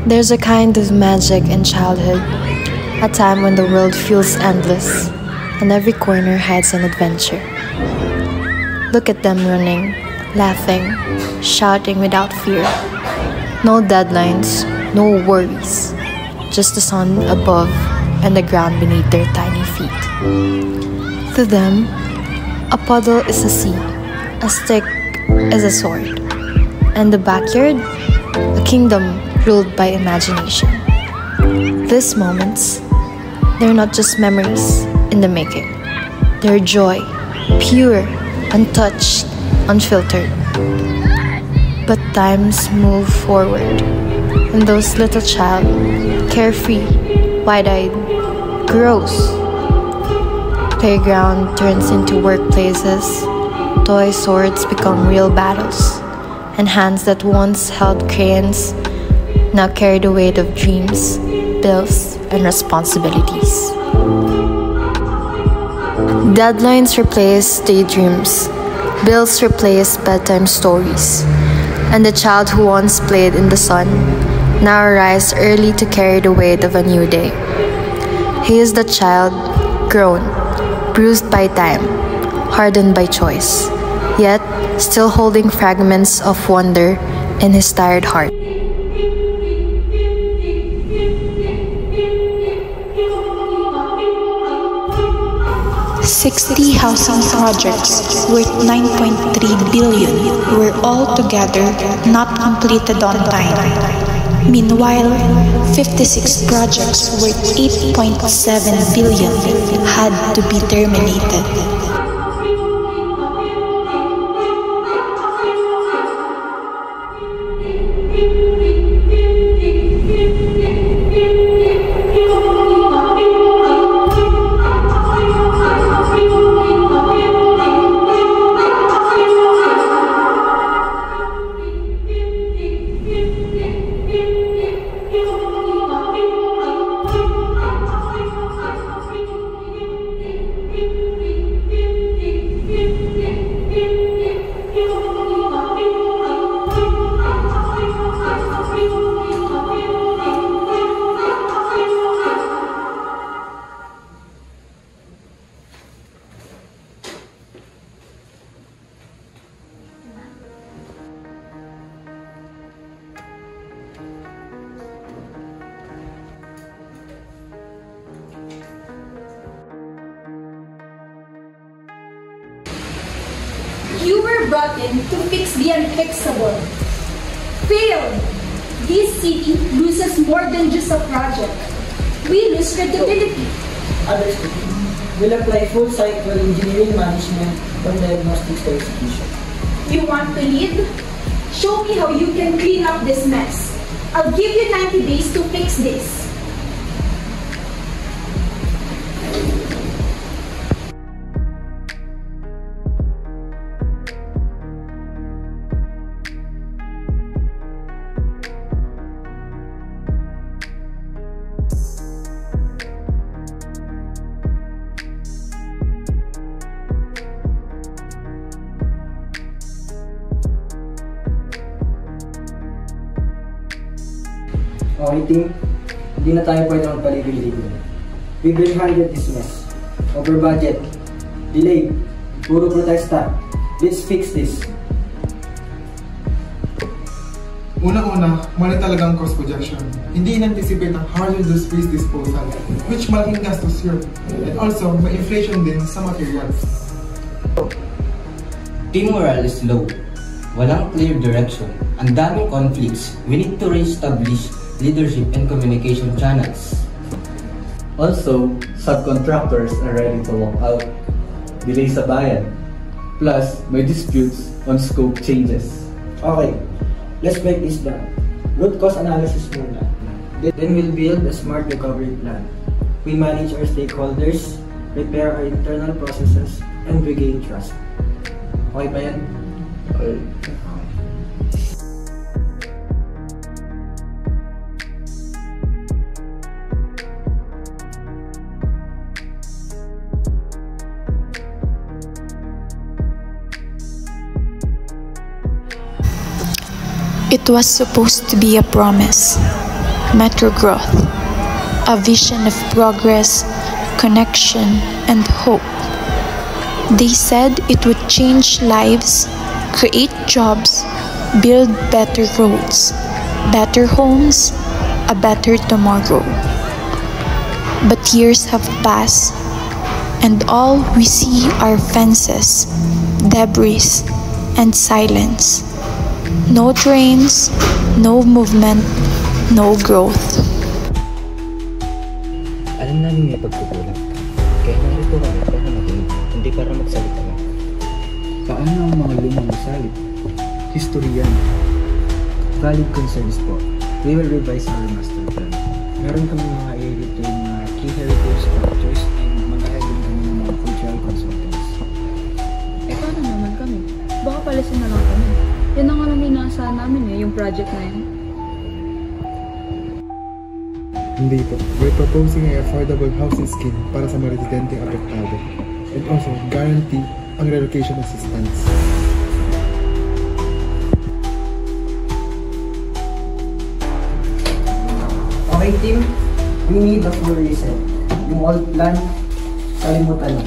There's a kind of magic in childhood, a time when the world feels endless and every corner hides an adventure. Look at them running, laughing, shouting without fear. No deadlines, no worries, just the sun above and the ground beneath their tiny feet. To them, a puddle is a sea, a stick is a sword, and the backyard, a kingdom ruled by imagination. These moments, they're not just memories in the making. They're joy, pure, untouched, unfiltered. But times move forward, and those little child, carefree, wide-eyed, grows. Playground turns into workplaces, toy swords become real battles, and hands that once held crayons now carry the weight of dreams, bills, and responsibilities. Deadlines replace daydreams, bills replace bedtime stories, and the child who once played in the sun now arrives early to carry the weight of a new day. He is the child, grown, bruised by time, hardened by choice, yet still holding fragments of wonder in his tired heart. 60 housing projects worth 9.3 billion were altogether not completed on time. Meanwhile, 56 projects worth 8.7 billion had to be terminated. You were brought in to fix the unfixable. Failed! This city loses more than just a project. We lose credibility. Others will apply full cycle engineering management from diagnostics to execution. You want to lead? Show me how you can clean up this mess. I'll give you 90 days to fix this. Okay, team, hindi na tayo pwede magpaligoy-ligoy. We green-handed this mess. Over budget. Delayed. Puro protesta. Let's fix this. Unang-una, mali talagang cost projection. Hindi in-anticipate ang hazardous waste disposal, which malaking gastos yun. And also, may inflation din sa materials. Team morale is low. Walang clear direction. Ang daming conflicts. We need to re-establish leadership and communication channels. Also, subcontractors are ready to walk out. Delay sa bayad. Plus, may disputes on scope changes. Okay, let's break this down. Root cause analysis muna. Then we'll build a smart recovery plan. We manage our stakeholders, repair our internal processes, and regain trust. Okay ba yan? Okay. It was supposed to be a promise, Metro Growth, a vision of progress, connection, and hope. They said it would change lives, create jobs, build better roads, better homes, a better tomorrow. But years have passed, and all we see are fences, debris, and silence. No trains, no movement, no growth. Alam namin may pagkukulang. Kaya narito kami para makinig, hindi para magsalita lang. Paano ang mga lumang salip? History yan. Valid concerns po. We will revise our master plan. Meron kami mga i-retain na key heritage structures and mag-ahead din kami ng mga cultural consultants. Paano naman kami? Baka palisin na lang kami. Yan ang alam inaasahan namin yung project na yan. Hindi po. We're proposing an affordable housing scheme para sa mga residenteng apektado. And also, guarantee ang relocation assistance. Okay team, we need a full reset. Yung old plan, kalimutan na.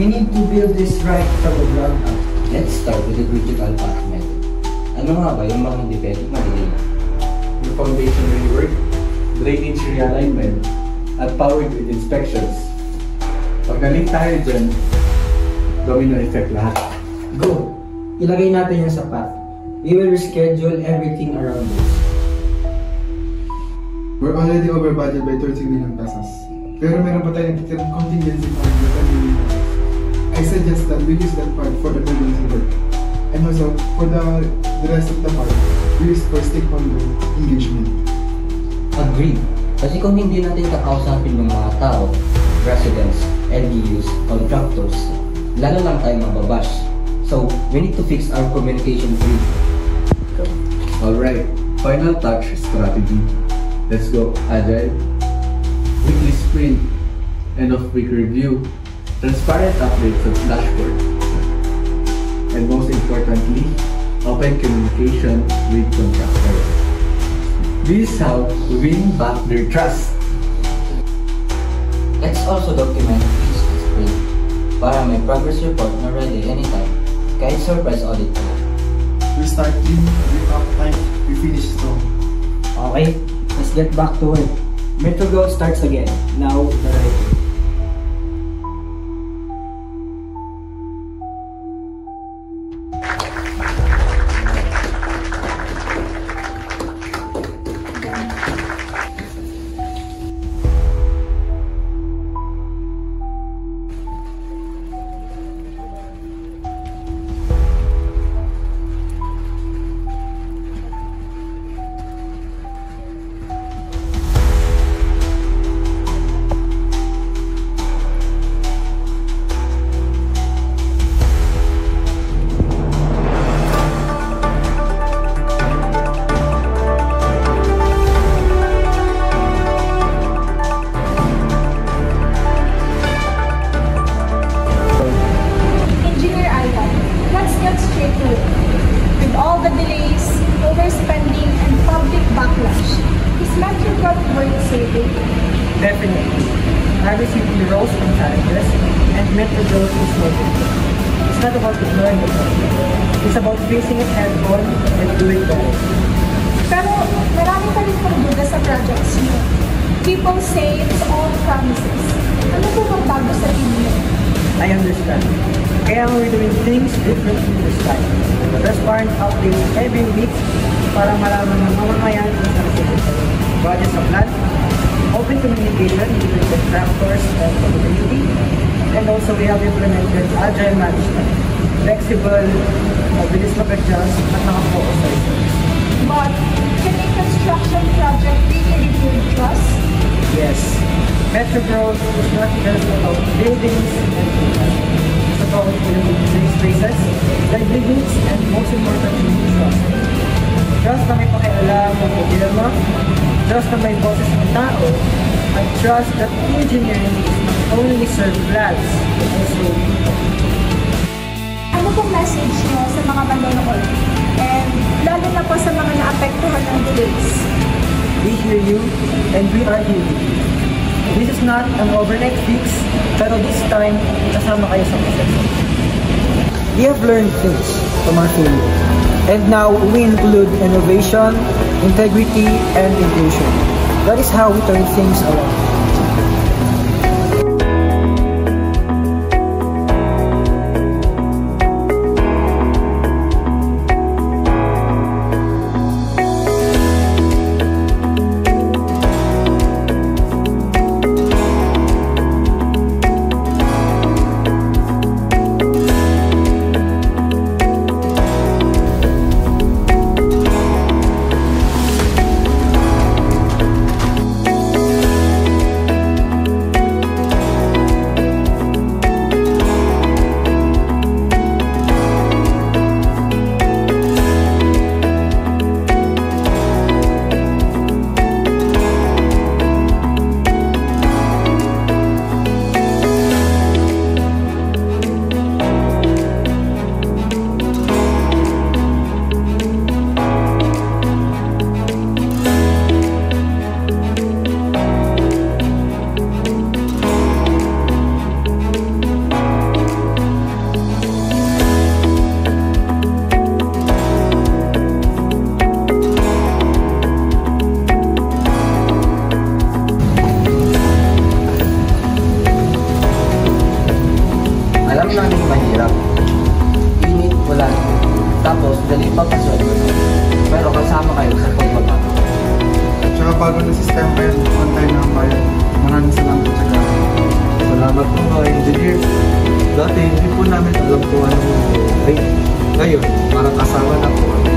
We need to build this right from the ground up. Let's start with the critical path method. Ano nga ba yung mga hindi pwedeng madelay? Yung foundation rework, drainage realignment, at power grid inspections. Pag nalink tayo dyan, domino effect lahat. Go! Ilagay natin yung sa path. We will reschedule everything around us. We're already over budget by 30 million pesos. Pero meron pa tayong titirang contingency fund na 10 million pesos. I suggest that we use that fund for emergency work. And also, for the rest of the fund, we use for stakeholder engagement. Agreed. Kasi kung hindi natin kakausapin ng mga tao, residents, LGUs, contractors, lalo lang tayo mababash. So, we need to fix our communication grid. Alright, final touch strategy. Let's go. Agile, weekly sprint, end of week review, transparent updates of dashboard, and most importantly, open communication with contractors. This is how we win back their trust. Let's also document each sprint para may progress report na ready anytime, kahit surprise audit pa. We start clean, we top tight, we finish strong. Okay, let's get back to it. Metro Growth starts again. Now, the right way. With all the delays, overspending, and public backlash, is Metro Growth worth saving? Definitely. I received the roles and challenges, and Metro Growth is worth it. It's not about ignoring the problem. It's about facing it head-on and doing better. Pero marami pa rin pong duda sa projects niyo. People say it's all promises. Ano po bang bago sa inyo? I understand. Kaya we're doing things differently this time. Transparent updates every week para malaman ng mamamayan kung saan sila. Budget sa plan, open communication between contractors and the community, and also we have implemented agile management, flexible, mabilis mag-adjust, at naka-focus sa results. But can a construction project really rebuild trust? Yes, Metro Growth is not just about buildings and people. It's about building safe spaces, livelihoods, and most importantly, trust. Trust na may pakialam ng problema, trust na may boses ng tao, and trust that engineering is not only serve plans, but also people. Ano pong message niyo sa mga manonood? And lalo na po sa mga naapektuhan ng delays? We hear you, and we are here with you. This is not an overnight fix, pero this time, kasama kayo sa proseso. We have learned things from our failure, and now we include innovation, integrity, and inclusion. That is how we turn things around. Alam namin mahirap. Init, ulan. Tapos, dalipang kasweldo. Pero kasama kayo sa pagbabago. Tsaka bago na sistema yan, on time na ang bayan. Maraming salamat sa tsaka. Salamat po mga engineer. Dati hindi po namin alam kung anong ay. Ngayon, parang kasama na po kami.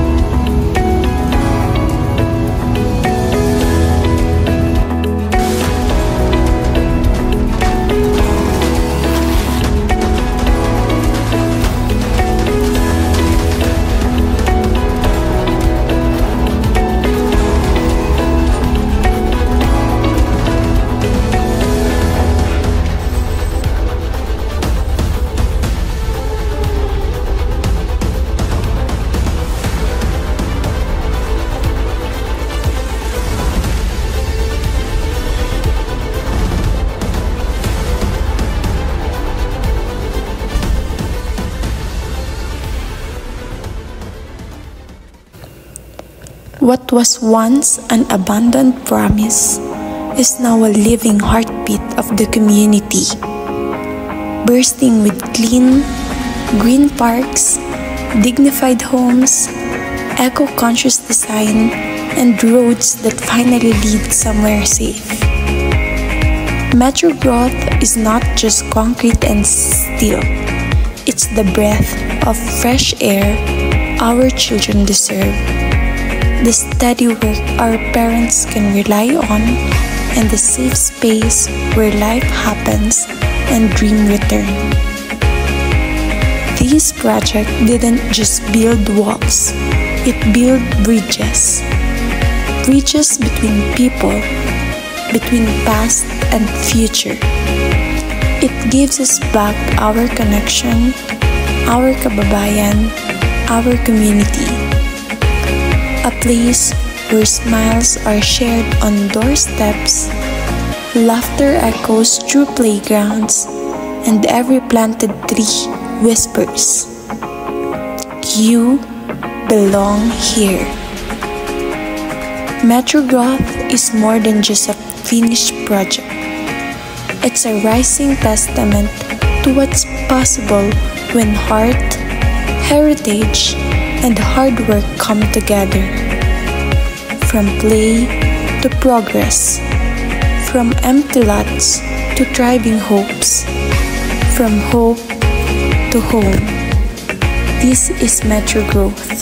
What was once an abandoned promise is now a living heartbeat of the community, bursting with clean, green parks, dignified homes, eco-conscious design, and roads that finally lead somewhere safe. Metro growth is not just concrete and steel. It's the breath of fresh air our children deserve, the steady work our parents can rely on, and the safe space where life happens and dream return. This project didn't just build walls, it built bridges. Bridges between people, between past and future. It gives us back our connection, our kababayan, our community. A place where smiles are shared on doorsteps, laughter echoes through playgrounds, and every planted tree whispers, "You belong here." Metro Growth is more than just a finished project. It's a rising testament to what's possible when heart, heritage, and hard work come together. From play to progress, from empty lots to thriving hopes, from hope to home. This is Metro Growth.